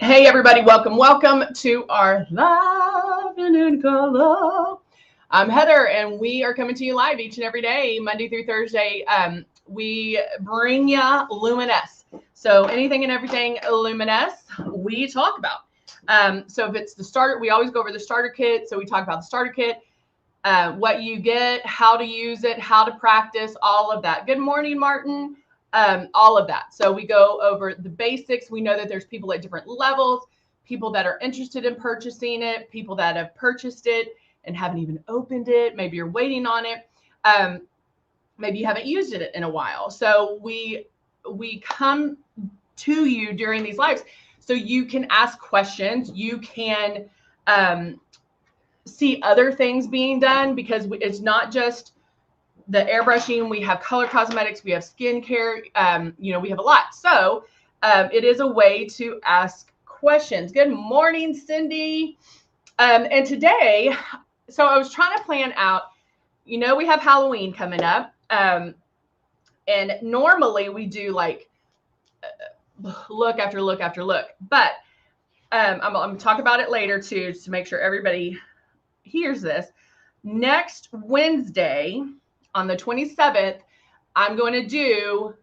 Hey everybody, welcome to our Live and in Color. I'm Heather and we are coming to you live each and every day, Monday through Thursday. We bring you Luminess. So anything and everything Luminess, we talk about. So if it's the starter, we always go over the starter kit. So we talk about the starter kit, what you get, how to use it, how to practice, all of that. Good morning, Martin. All of that. So we go over the basics. We know that there's people at different levels, people that are interested in purchasing it, people that have purchased it and haven't even opened it. Maybe you're waiting on it. Maybe you haven't used it in a while. So we come to you during these lives so you can ask questions. You can see other things being done, because it's not just the airbrushing. We have color cosmetics, we have skincare, we have a lot. So it is a way to ask questions. Good morning, Cindy. And today, so I was trying to plan out, we have Halloween coming up. And normally we do like look after look after look, but I'm going to talk about it later too, just to make sure everybody hears this. Next Wednesday, on the 27th, I'm going to do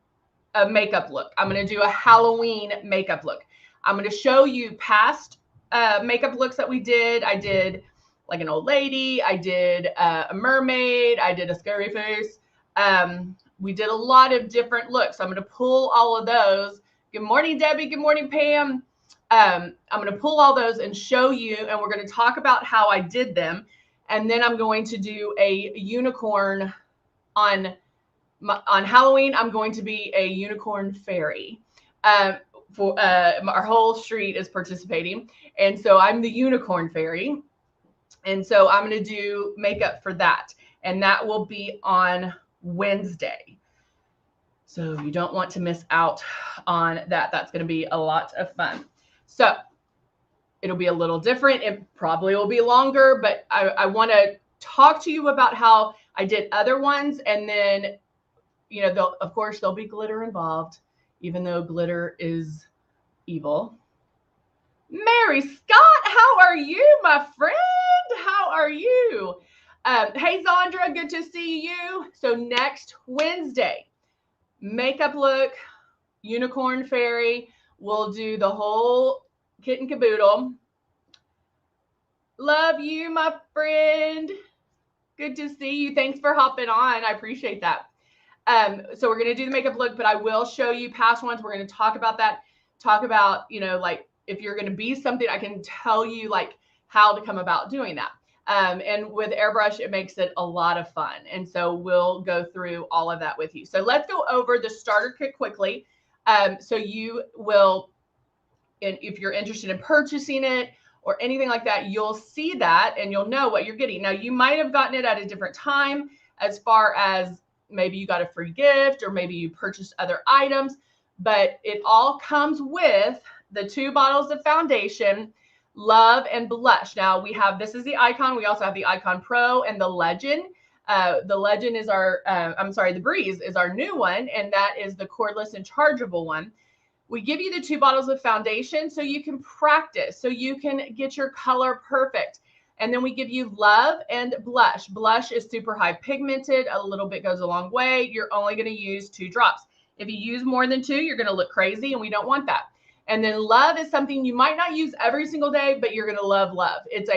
a makeup look. I'm going to do a Halloween makeup look. I'm going to show you past makeup looks that we did. I did like an old lady. I did a mermaid. I did a scary face. We did a lot of different looks. So I'm going to pull all of those. Good morning, Debbie. Good morning, Pam. I'm going to pull all those and show you, and we're going to talk about how I did them. And then I'm going to do a unicorn on Halloween. I'm going to be a unicorn fairy. For our whole street is participating, and so I'm the unicorn fairy, and so I'm going to do makeup for that, and that will be on Wednesday. So you don't want to miss out on that. That's going to be a lot of fun. So it'll be a little different. It probably will be longer, but I want to talk to you about how I did other ones, and then, of course, there'll be glitter involved, even though glitter is evil. Mary Scott, how are you, my friend? How are you? Hey, Zandra, good to see you. So next Wednesday, makeup look, unicorn fairy. We'll do the whole kit and caboodle. Love you, my friend. Good to see you. Thanks for hopping on. I appreciate that. So we're going to do the makeup look, but I will show you past ones. We're going to talk about that. Talk about, like if you're going to be something, I can tell you like how to come about doing that. And with Airbrush, it makes it a lot of fun. And so we'll go through all of that with you. So let's go over the starter kit quickly. So you will, and if you're interested in purchasing it or anything like that, you'll see that and you'll know what you're getting. Now, you might have gotten it at a different time, as far as maybe you got a free gift or maybe you purchased other items, but it all comes with the 2 bottles of foundation, Love and Blush. Now we have, this is the Icon. We also have the Icon Pro and the Legend. The Legend is our, the Breeze is our new one, and that is the cordless and chargeable one. We give you the 2 bottles of foundation so you can practice, so you can get your color perfect. And then we give you Love and Blush. Blush is super high pigmented. A little bit goes a long way. You're only going to use 2 drops. If you use more than 2, you're going to look crazy, and we don't want that. And then Love is something you might not use every single day, but you're going to love. It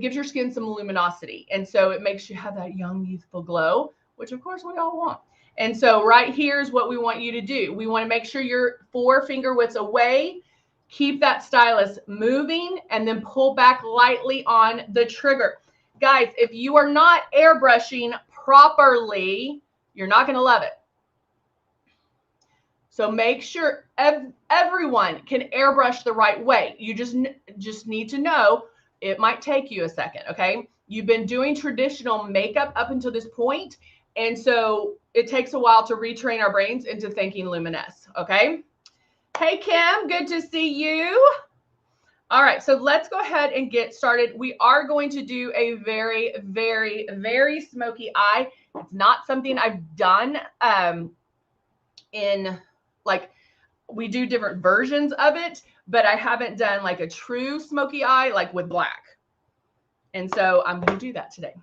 gives your skin some luminosity. And so it makes you have that young, youthful glow, which of course we all want. And so right here is what we want you to do. We want to make sure you're 4 finger widths away. Keep that stylus moving and then pull back lightly on the trigger. Guys, if you are not airbrushing properly, you're not going to love it. So make sure everyone can airbrush the right way. You just need to know it might take you a second, okay? You've been doing traditional makeup up until this point, and so it takes a while to retrain our brains into thinking Luminess, okay? Hey, Kim, good to see you. All right, so let's go ahead and get started. We are going to do a very, very, very smoky eye. It's not something I've done in like we do different versions of it, but I haven't done like a true smoky eye, like with black. And so I'm going to do that today.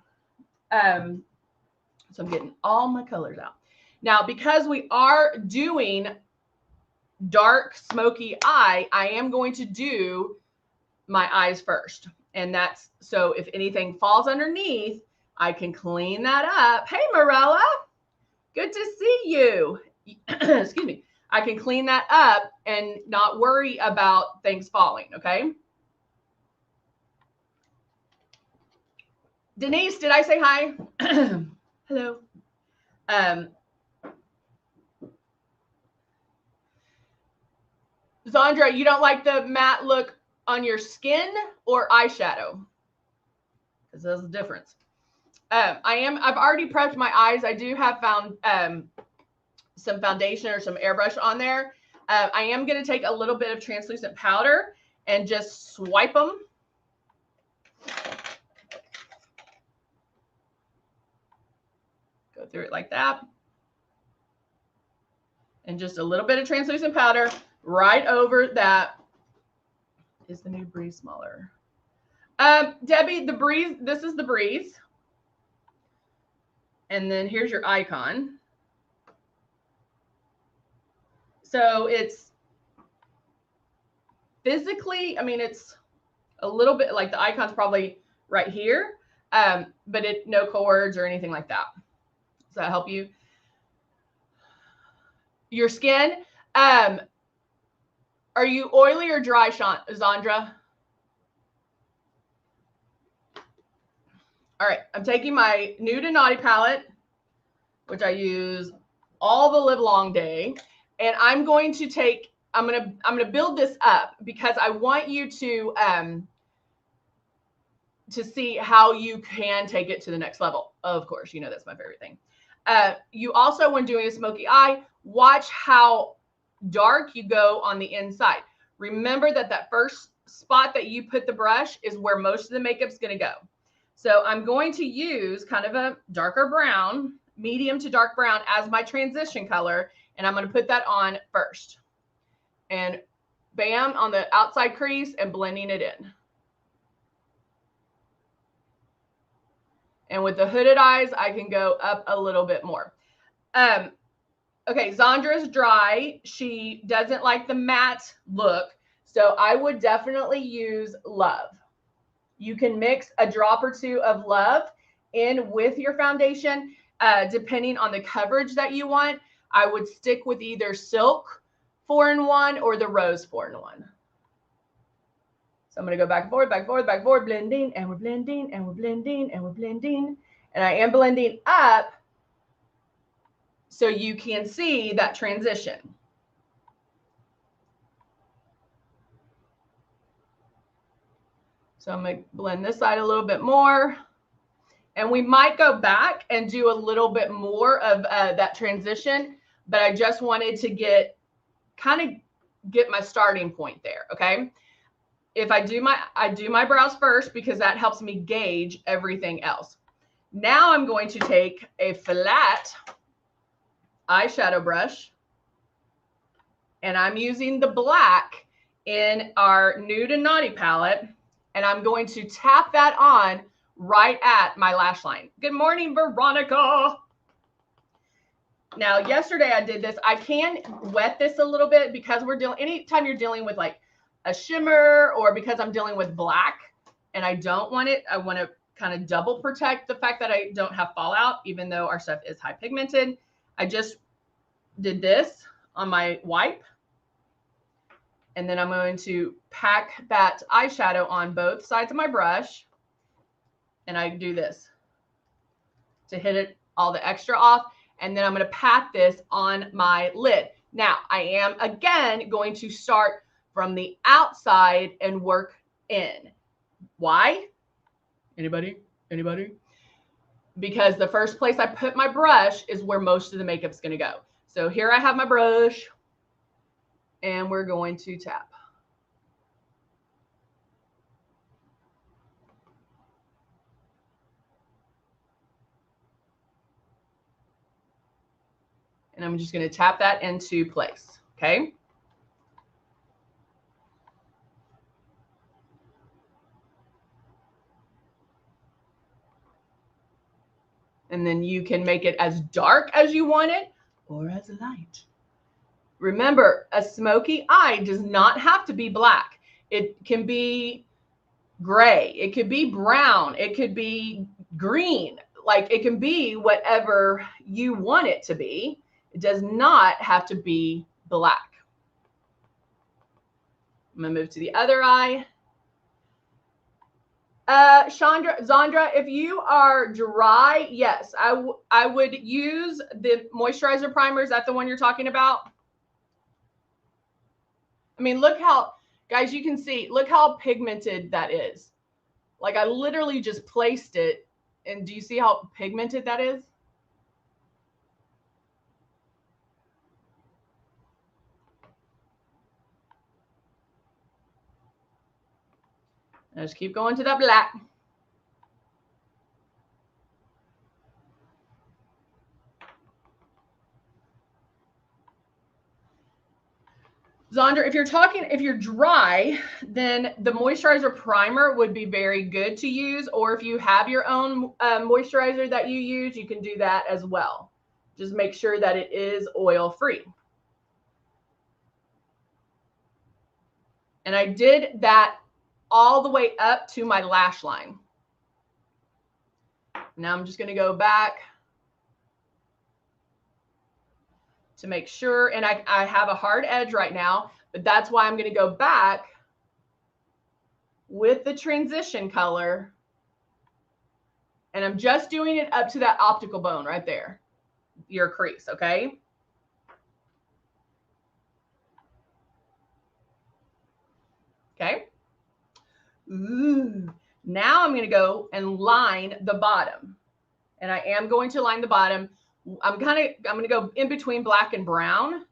So I'm getting all my colors out. Now, because we are doing dark smoky eye, I am going to do my eyes first. And that's so if anything falls underneath, I can clean that up. Hey, Morella, good to see you. Excuse me. I can clean that up and not worry about things falling, okay? Denise, did I say hi? Hello. Zandra, you don't like the matte look on your skin or eyeshadow? Because there's a difference. I've already prepped my eyes. I do have found some foundation or some airbrush on there. I am going to take a little bit of translucent powder and just swipe them. Go through it like that. And just a little bit of translucent powder right over that. Is the new breeze smaller? Debbie, the breeze, this is the breeze. And then here's your icon. So it's physically, I mean, it's a little bit like the icon's probably right here, but no cords or anything like that. Does that help you? Your skin, are you oily or dry, Zandra? All right, I'm taking my Nude and Naughty palette, which I use all the live long day. And I'm going to take, I'm gonna build this up because I want you to see how you can take it to the next level. Of course, you know that's my favorite thing. You also, when doing a smoky eye, watch how dark you go on the inside. Remember that first spot that you put the brush is where most of the makeup's gonna go. So I'm going to use kind of a darker brown, medium to dark brown as my transition color. And I'm going to put that on first. And bam, on the outside crease and blending it in. And with the hooded eyes, I can go up a little bit more. Okay, Zandra's dry. She doesn't like the matte look. So I would definitely use Love. You can mix a drop or two of Love in with your foundation, depending on the coverage that you want. I would stick with either Silk 4-in-1 or the Rose 4-in-1. So I'm going to go back and forth, back and forth, back and forth, blending, and we're blending, and we're blending, and we're blending. And I am blending up so you can see that transition. So I'm going to blend this side a little bit more. And we might go back and do a little bit more of that transition, but I just wanted to get my starting point there, okay? If I do my brows first because that helps me gauge everything else. Now I'm going to take a flat eyeshadow brush, and I'm using the black in our Nude and Naughty palette, and I'm going to tap that on right at my lash line. Good morning, Veronica. Now, yesterday I did this. I can wet this a little bit because anytime you're dealing with like a shimmer or because I'm dealing with black and I don't want it, I want to kind of double protect the fact that I don't have fallout, even though our stuff is high pigmented. I just did this on my wipe. And then I'm going to pack that eyeshadow on both sides of my brush. And I do this to hit it all the extra off. And then I'm going to pat this on my lid. Now, I am, again, going to start from the outside and work in. Why? Anybody? Anybody? Because the first place I put my brush is where most of the makeup's going to go. So here I have my brush. And we're going to tap. And I'm just going to tap that into place, okay? And then you can make it as dark as you want it or as light. Remember, a smoky eye does not have to be black. It can be gray. It could be brown. It could be green. Like, it can be whatever you want it to be. It does not have to be black. I'm going to move to the other eye. Zandra, if you are dry, yes, I would use the moisturizer primer. Is that the one you're talking about? I mean, look how, guys, you can see, look how pigmented that is. Like, I literally just placed it, and do you see how pigmented that is? Just keep going to that black. Zandra, if you're dry, then the moisturizer primer would be very good to use. Or if you have your own moisturizer that you use, you can do that as well. Just make sure that it is oil free. And I did that all the way up to my lash line. Now I'm just going to go back to make sure, and I have a hard edge right now, but that's why I'm going to go back with the transition color, and I'm just doing it up to that optical bone right there, your crease, okay? Okay. Ooh. Now I'm going to go and line the bottom, and I am going to line the bottom. I'm going to go in between black and brown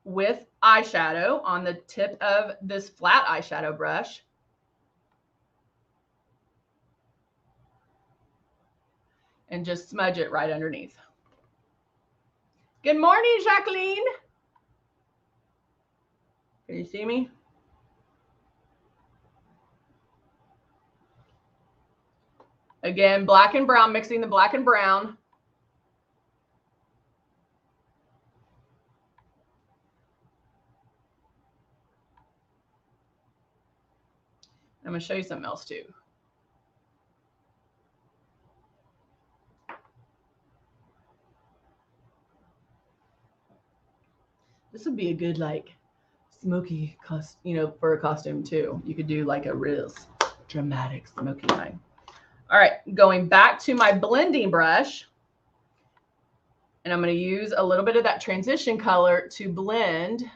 with eyeshadow on the tip of this flat eyeshadow brush. And just smudge it right underneath. Good morning, Jacqueline. Can you see me? Again, black and brown, mixing the black and brown. I'm going to show you something else too. This would be a good, like, smoky for a costume too. You could do like a real dramatic smoky eye. All right, going back to my blending brush, and I'm going to use a little bit of that transition color to blend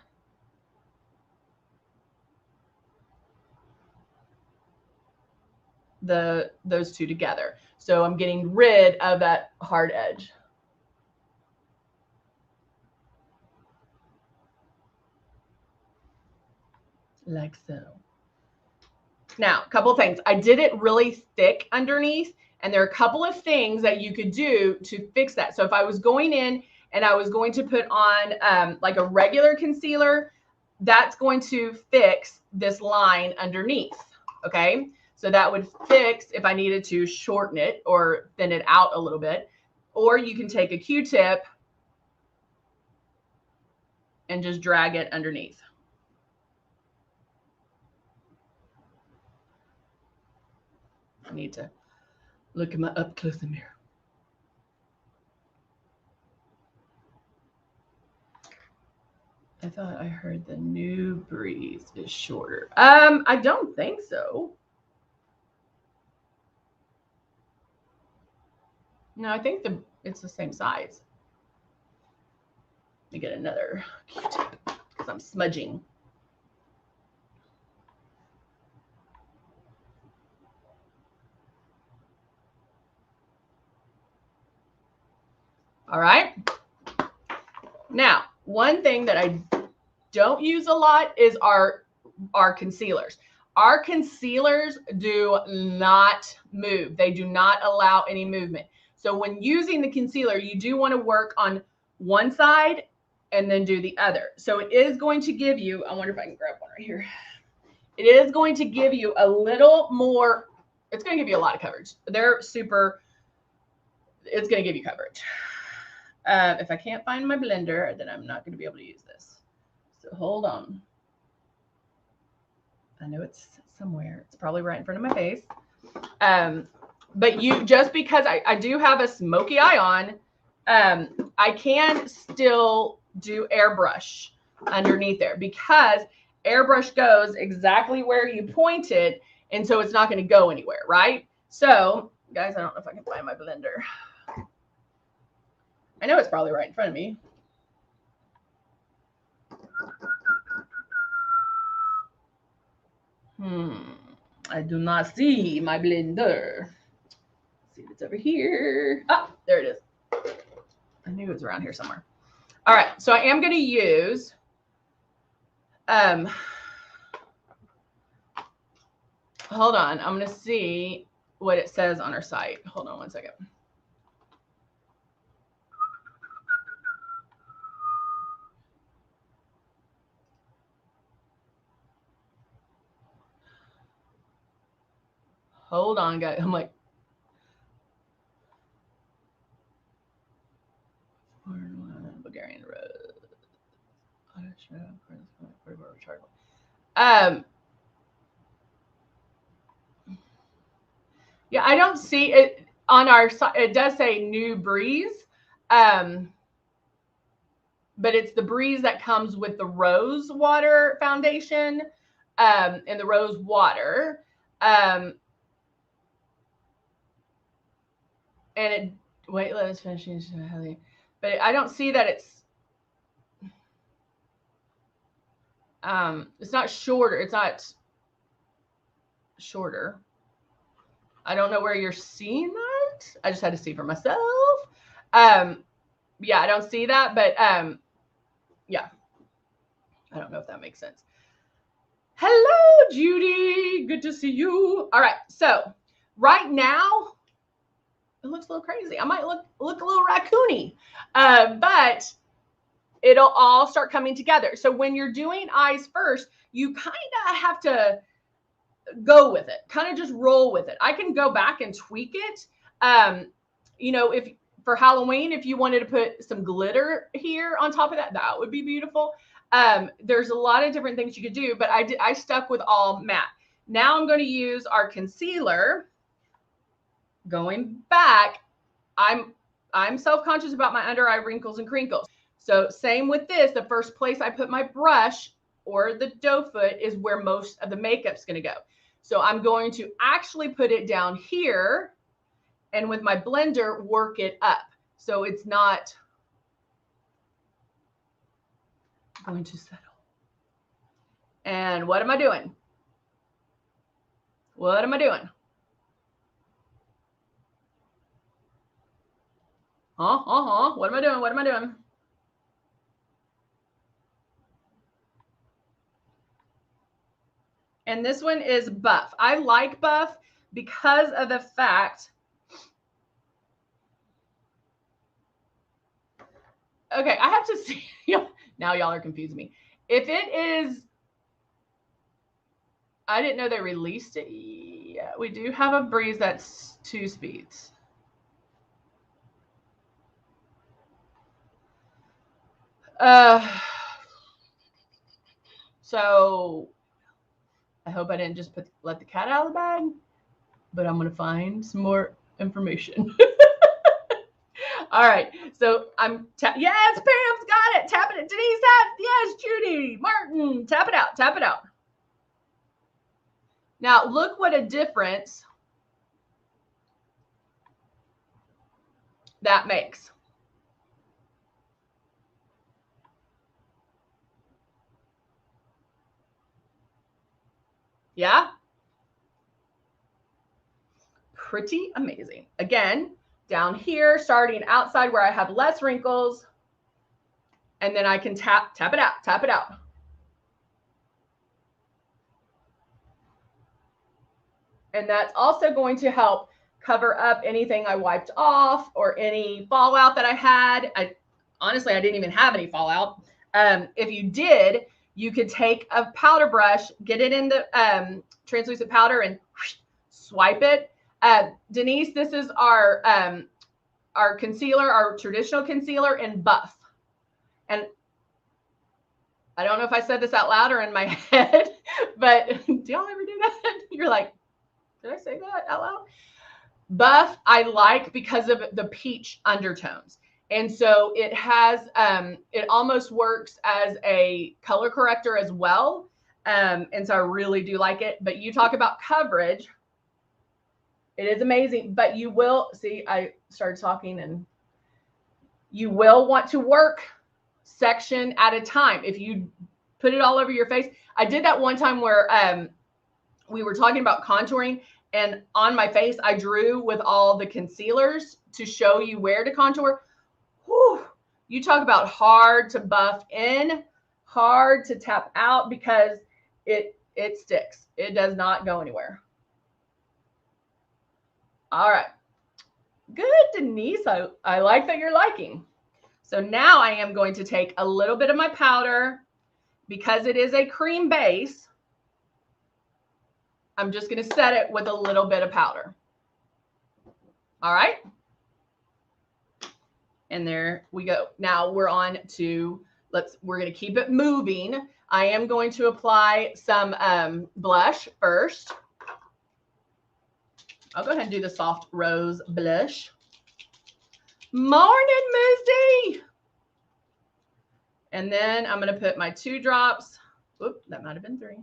those two together. So I'm getting rid of that hard edge. Like so. Now, a couple of things. I did it really thick underneath, and there are a couple of things that you could do to fix that. So if I was going in and I was going to put on like a regular concealer, that's going to fix this line underneath, okay? So that would fix if I needed to shorten it or thin it out a little bit. Or you can take a Q-tip and just drag it underneath. I need to look at my up close mirror. I thought I heard the new breeze is shorter. I don't think so. No, I think it's the same size. Let me get another Q-tip because I'm smudging. All right. Now, one thing that I don't use a lot is our concealers. Our concealers do not move. They do not allow any movement. So when using the concealer, you do want to work on one side and then do the other. So it is going to give you, I wonder if I can grab one right here. It is going to give you a little more, it's going to give you a lot of coverage. They're super it's going to give you coverage. If I can't find my blender, then I'm not going to be able to use this. So hold on. I know it's somewhere. It's probably right in front of my face. But you, just because I do have a smoky eye on, I can still do airbrush underneath there, because airbrush goes exactly where you point it, and so it's not going to go anywhere, right? So, guys, I don't know if I can find my blender. I know it's probably right in front of me. I do not see my blender. Let's see if it's over here. Ah, there it is. I knew it was around here somewhere. All right, so I am going to use hold on, I'm going to see what it says on our site. Hold on one second. Hold on, guys. I'm like, Bulgarian Road. Yeah, I don't see it on our site. It does say New Breeze, but it's the Breeze that comes with the Rose Water Foundation and the Rose Water. And it, wait, let us finish. But I don't see that it's not shorter. It's not shorter. I don't know where you're seeing that. I just had to see for myself. Yeah, I don't see that, but yeah. I don't know if that makes sense. Hello, Judy. Good to see you. All right, so right now, it looks a little crazy. I might look a little raccoony, but it'll all start coming together. So when you're doing eyes first, you kind of have to go with it, kind of just roll with it. I can go back and tweak it. You know, if for Halloween, if you wanted to put some glitter here on top of that, that would be beautiful. There's a lot of different things you could do, but I stuck with all matte. Now I'm going to use our concealer. Going back, I'm self-conscious about my under eye wrinkles and crinkles. So same with this, the first place I put my brush or the doe foot is where most of the makeup's going to go. So I'm going to actually put it down here and with my blender work it up. So it's not going to settle. And what am I doing? What am I doing? What am I doing? What am I doing? And this one is Buff. I like Buff because of the fact. Okay, I have to see. Now y'all are confusing me. If it is, I didn't know they released it. Yeah, we do have a Breeze that's 2 speeds. So I hope I didn't just let the cat out of the bag, but I'm going to find some more information. All right. So yes, Pam's got it. Tap it. Denise, yes, Judy, Martin, tap it out. Tap it out. Now look what a difference that makes. Yeah. Pretty amazing. Again, down here, starting outside where I have less wrinkles. And then I can tap it out, tap it out. And that's also going to help cover up anything I wiped off or any fallout that I had. Honestly, I didn't even have any fallout. If you did, you could take a powder brush, get it in the translucent powder and swipe it. Denise, this is our our concealer, our traditional concealer in Buff. And I don't know if I said this out loud or in my head, but do y'all ever do that? You're like, did I say that out loud? Buff I like because of the peach undertones. And so it has, it almost works as a color corrector as well. And so I really do like it. But you talk about coverage. It is amazing. But you will, see, I started talking, and you will want to work section at a time. If you put it all over your face. I did that one time where we were talking about contouring, and on my face, I drew with all the concealers to show you where to contour. Whew. You talk about hard to buff in, hard to tap out, because it sticks. It does not go anywhere. All right. Good, Denise. I like that you're liking. So now I am going to take a little bit of my powder. Because it is a cream base, I'm just going to set it with a little bit of powder. All right. And there we go. Now we're on to, we're going to keep it moving. I am going to apply some blush first. I'll go ahead and do the soft rose blush. Morning, Missy. And then I'm going to put my 2 drops. Whoop, that might have been 3.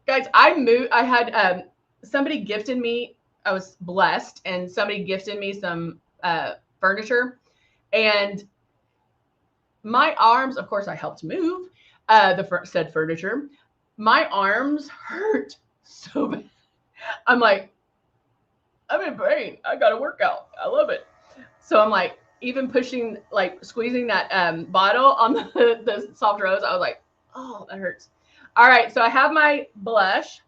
Guys, I had somebody gifted me. I was blessed, and somebody gifted me some furniture. And my arms, of course, I helped move said furniture. My arms hurt so bad. I'm like, I'm in pain. I got to work out. I love it. So I'm like, even pushing, like squeezing that bottle on the soft rose, I was like, oh, that hurts. All right, so I have my blush.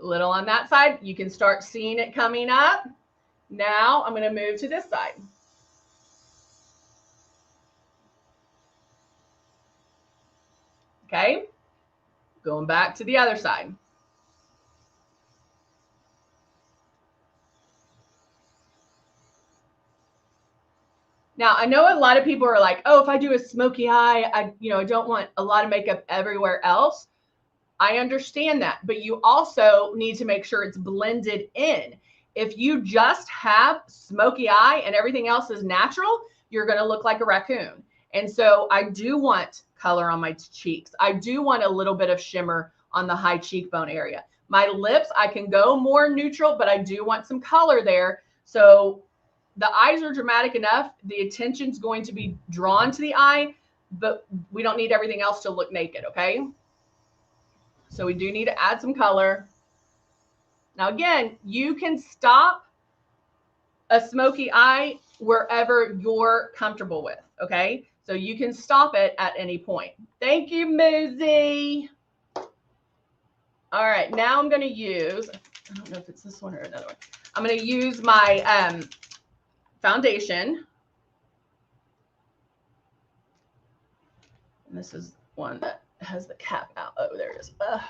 A little on that side. You can start seeing it coming up. Now I'm going to move to this side. Okay, going back to the other side. Now, I know a lot of people are like, oh, if I do a smoky eye, I don't want a lot of makeup everywhere else. I understand that, but you also need to make sure it's blended in. If you just have smoky eye and everything else is natural, you're going to look like a raccoon. And so I do want color on my cheeks. I do want a little bit of shimmer on the high cheekbone area. My lips, I can go more neutral, but I do want some color there. So the eyes are dramatic enough. The attention's going to be drawn to the eye, but we don't need everything else to look naked, okay? So we do need to add some color. Now, again, you can stop a smoky eye wherever you're comfortable with, okay? So you can stop it at any point. Thank you, Muzi. All right, now I'm going to use, I don't know if it's this one or another one. I'm going to use my foundation. And this is one that has the cap out. Oh, there it is. Ugh.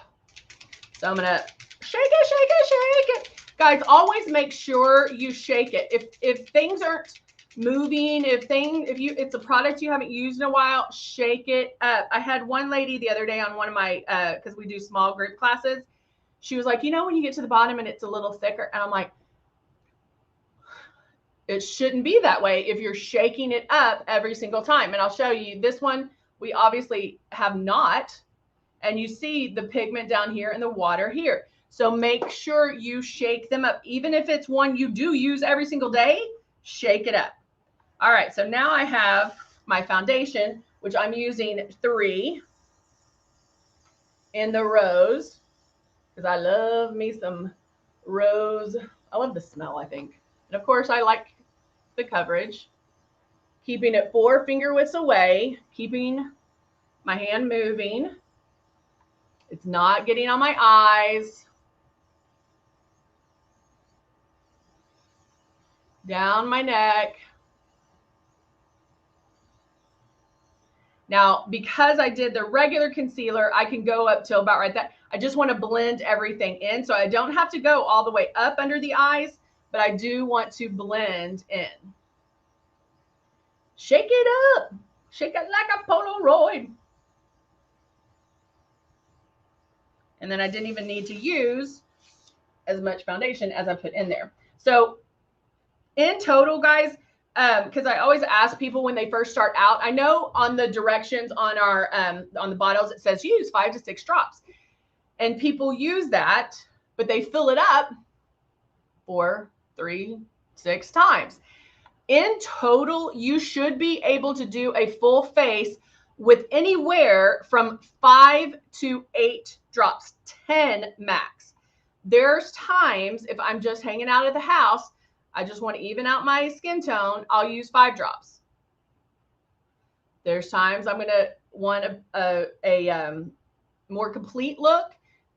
So I'm going to shake it, shake it, shake it. Guys, always make sure you shake it. If things aren't moving, if it's a product you haven't used in a while, shake it up. I had one lady the other day on one of my, because we do small group classes. She was like, when you get to the bottom and it's a little thicker. And I'm like, it shouldn't be that way if you're shaking it up every single time. And I'll show you this one. We obviously have not. And you see the pigment down here and the water here. So make sure you shake them up. Even if it's one you do use every single day, shake it up. All right, so now I have my foundation, which I'm using 3 in the rose, because I love me some rose. I love the smell, I think. And of course, I like the coverage. Keeping it 4 finger widths away, keeping my hand moving. It's not getting on my eyes. Down my neck. Now, because I did the regular concealer, I can go up till about right there. I just want to blend everything in. So I don't have to go all the way up under the eyes, but I do want to blend in. Shake it up. Shake it like a Polaroid. And then I didn't even need to use as much foundation as I put in there. So in total, guys, because I always ask people when they first start out, I know on the directions on our on the bottles it says use 5 to 6 drops, and people use that, but they fill it up 4, 3, 6 times. In total, you should be able to do a full face with anywhere from 5 to 8 drops, 10 max. There's times if I'm just hanging out at the house, I just want to even out my skin tone, I'll use 5 drops. There's times I'm going to want a more complete look,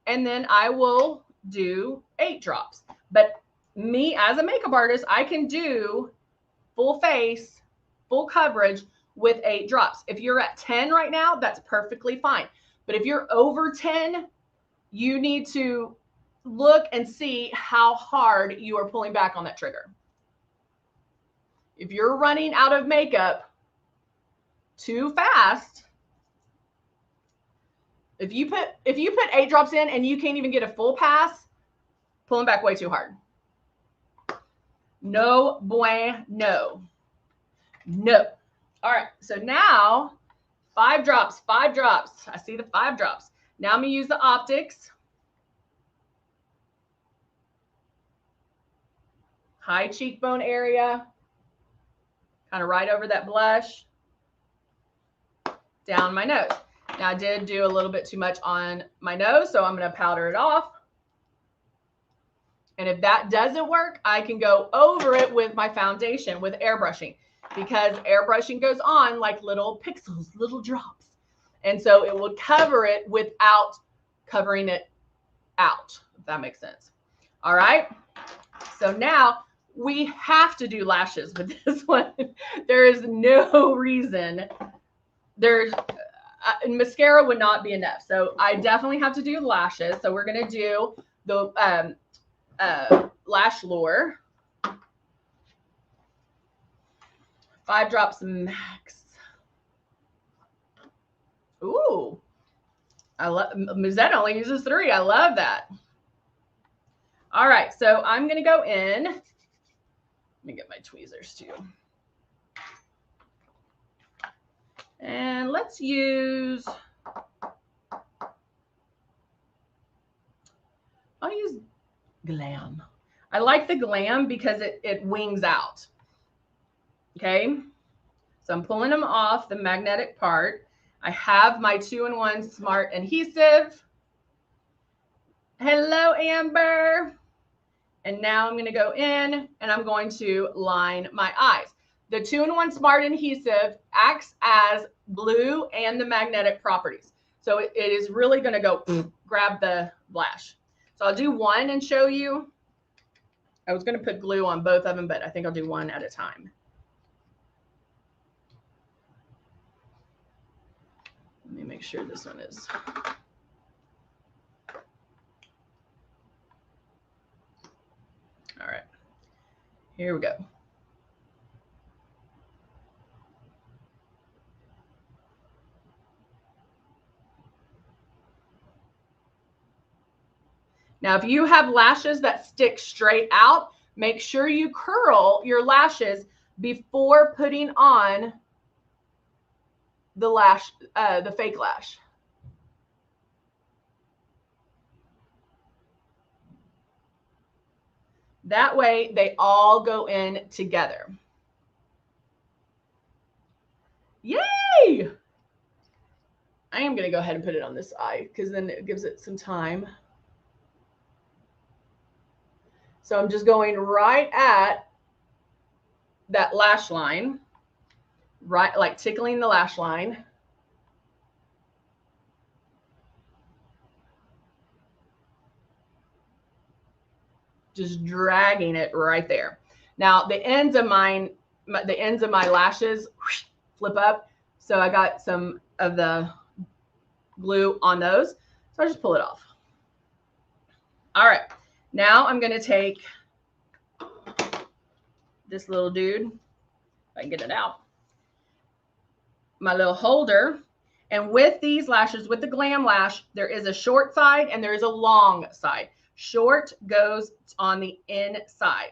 and then I will do 8 drops. But me as a makeup artist, I can do full face, full coverage with 8 drops. If you're at 10 right now, that's perfectly fine. But if you're over 10, you need to look and see how hard you are pulling back on that trigger. If you're running out of makeup too fast, if you put 8 drops in and you can't even get a full pass, pulling back way too hard. No bueno. No. All right. So now 5 drops, 5 drops. I see the 5 drops. Now I'm going to use the optics. High cheekbone area. Kind of right over that blush. Down my nose. Now I did do a little bit too much on my nose, so I'm going to powder it off. And if that doesn't work, I can go over it with my foundation with airbrushing, because airbrushing goes on like little pixels, little drops. And so it will cover it without covering it out, if that makes sense. All right. So now we have to do lashes with this one. There is no reason. There's mascara would not be enough. So I definitely have to do lashes. So we're going to do the Lash Lure. 5 drops max. Ooh, I love Muzette only uses 3. I love that. All right, so I'm gonna go in. Let me get my tweezers too. And let's use, I'll use Glam. I like the Glam because it wings out. Okay, so I'm pulling them off the magnetic part. I have my 2-in-1 Smart Adhesive. Hello, Amber. And now I'm going to go in and I'm going to line my eyes. The 2-in-1 Smart Adhesive acts as glue and the magnetic properties. So it is really going to go grab the lash. So I'll do one and show you. I was going to put glue on both of them, but I think I'll do one at a time. Let me make sure this one is. All right, here we go. Now, if you have lashes that stick straight out, make sure you curl your lashes before putting on the lash, the fake lash. That way they all go in together. Yay! I am going to go ahead and put it on this eye because then it gives it some time. So I'm just going right at that lash line. Right, like tickling the lash line. Just dragging it right there. Now the ends of my lashes flip up. So I got some of the glue on those. So I just pull it off. All right. Now I'm going to take this little dude, if I can get it out, my little holder. And with these lashes, with the Glam Lash, there is a short side and there is a long side. Short goes on the inside.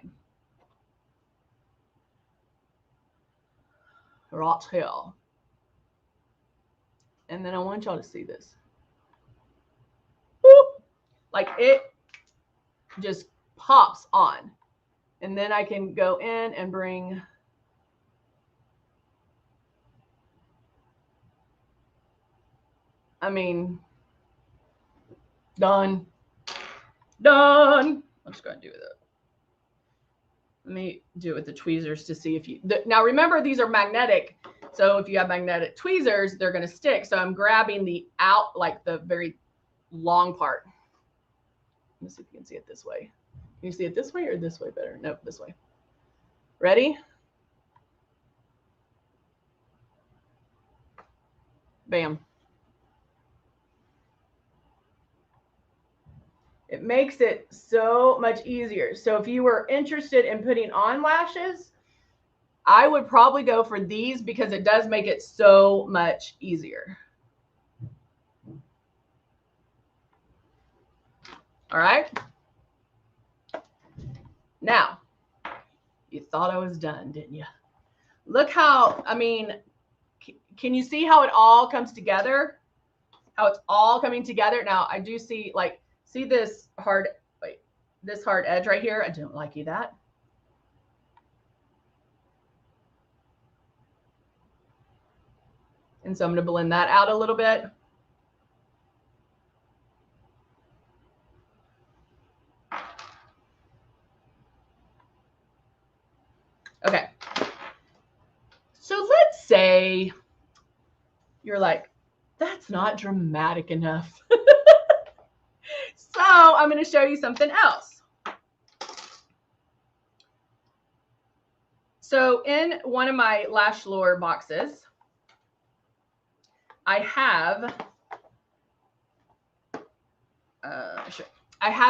Right here. And then I want y'all to see this. Whoop. Like it just pops on. And then I can go in and bring done. Done. I'm just going to do it. Let me do it with the tweezers to see if you, now remember these are magnetic. So if you have magnetic tweezers, they're going to stick. So I'm grabbing the out, like the very long part. Let me see if you can see it this way. Can you see it this way or this way better? Nope, this way. Ready? Bam. It makes it so much easier. So if you were interested in putting on lashes, I would probably go for these because it does make it so much easier. All right. Now, you thought I was done, didn't you? Look how, can you see how it all comes together? How it's all coming together? Now, I do see, like, see this hard, this hard edge right here? I don't like that. And so I'm going to blend that out a little bit. Okay. So let's say you're like, that's not dramatic enough. So I'm going to show you something else. So in one of my Lash Lure boxes, I have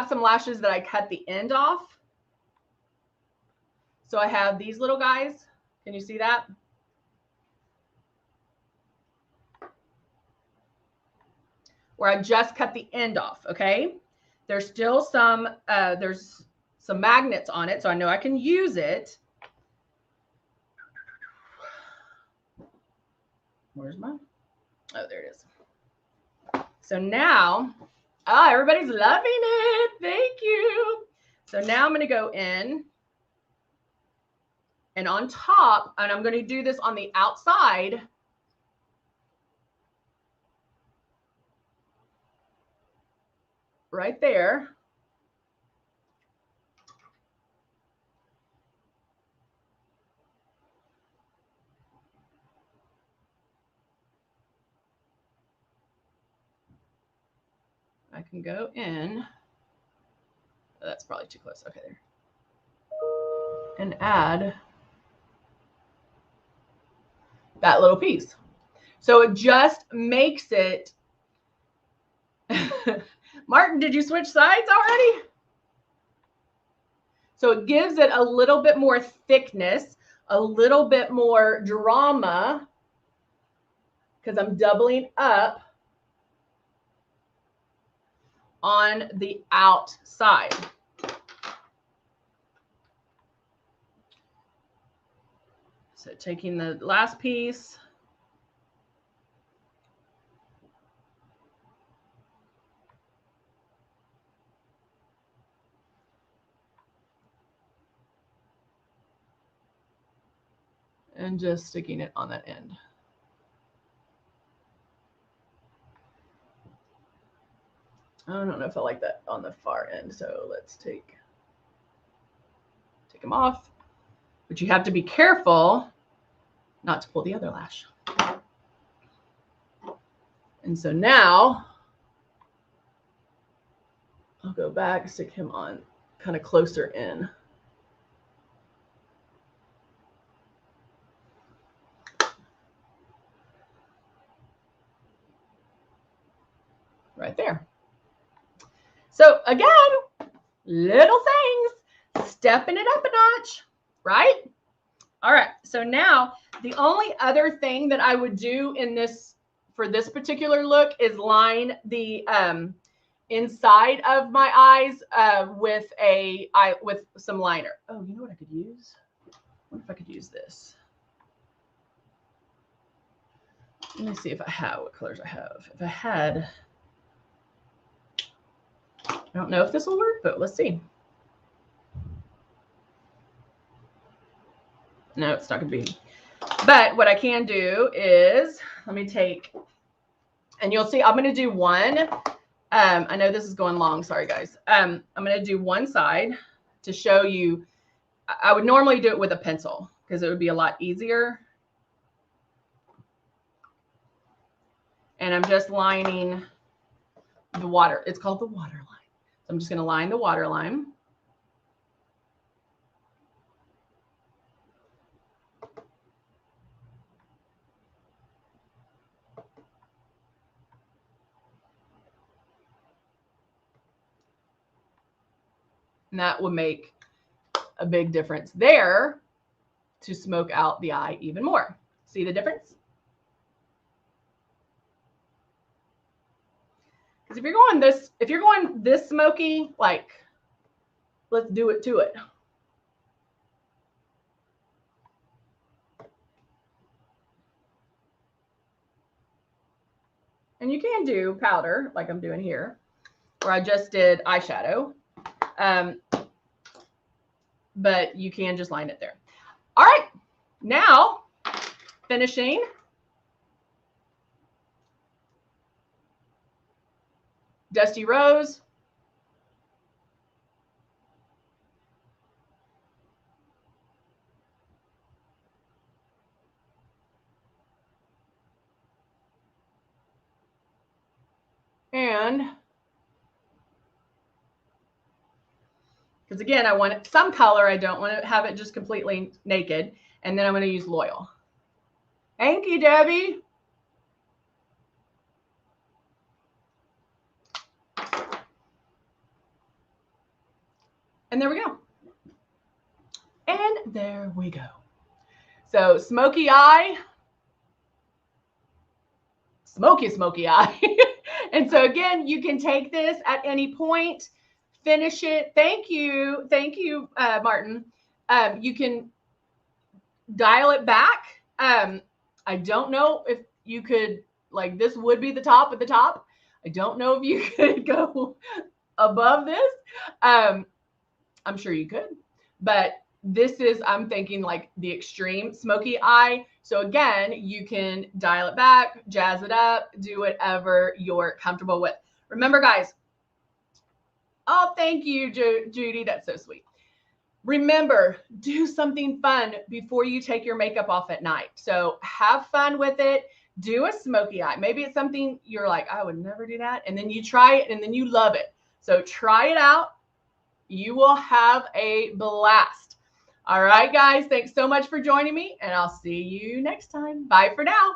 some lashes that I cut the end off. So I have these little guys. Can you see that? Where I just cut the end off, okay? There's still some, there's some magnets on it, so I know I can use it. Where's mine? Oh, there it is. So now, everybody's loving it. Thank you. So now I'm going to go in and on top, and I'm going to do this on the outside. Right there. I can go in. Oh, that's probably too close. Okay, there. And add that little piece. So it just makes it. Martin, did you switch sides already? So it gives it a little bit more thickness, a little bit more drama, because I'm doubling up on the outside. So taking the last piece. And just sticking it on that end. I don't know if I like that on the far end, so let's take them off. But you have to be careful not to pull the other lash. And so now I'll go back, stick him on kind of closer in. right there. So again, little things, stepping it up a notch, right? All right, so now the only other thing that I would do in this, for this particular look, is line the inside of my eyes with some liner. Oh, you know what I could use? I wonder if I could use this. Let me see if I have, what colors I have. If I had, I don't know if this will work, but let's see. No, it's not going to be. But what I can do is, let me take, and you'll see, I'm going to do one. I know this is going long. Sorry, guys. I'm going to do one side to show you. I would normally do it with a pencil because it would be a lot easier. And I'm just lining the water. It's called the water line. So I'm just going to line the water line. And that will make a big difference there to smoke out the eye even more. See the difference? Because if you're going this smoky, like, let's do it to it. And you can do powder like I'm doing here, where I just did eyeshadow. But you can just line it there. All right, now finishing. Dusty Rose. And because again, I want some color. I don't want to have it just completely naked. And then I'm going to use Loyal. Thank you, Debbie. And there we go. And there we go. So smoky eye. Smoky eye. And so again, you can take this at any point, finish it. Thank you, Martin. You can dial it back. I don't know if you could, like, this would be the top at the top. I don't know if you could go above this. I'm sure you could, but this is, I'm thinking like the extreme smoky eye. So again, you can dial it back, jazz it up, do whatever you're comfortable with. Remember, guys, oh, thank you, Judy. That's so sweet. Remember, do something fun before you take your makeup off at night. So have fun with it. Do a smoky eye. Maybe it's something you're like, I would never do that. And then you try it and then you love it. So try it out. You will have a blast. All right, guys. Thanks so much for joining me, and I'll see you next time. Bye for now.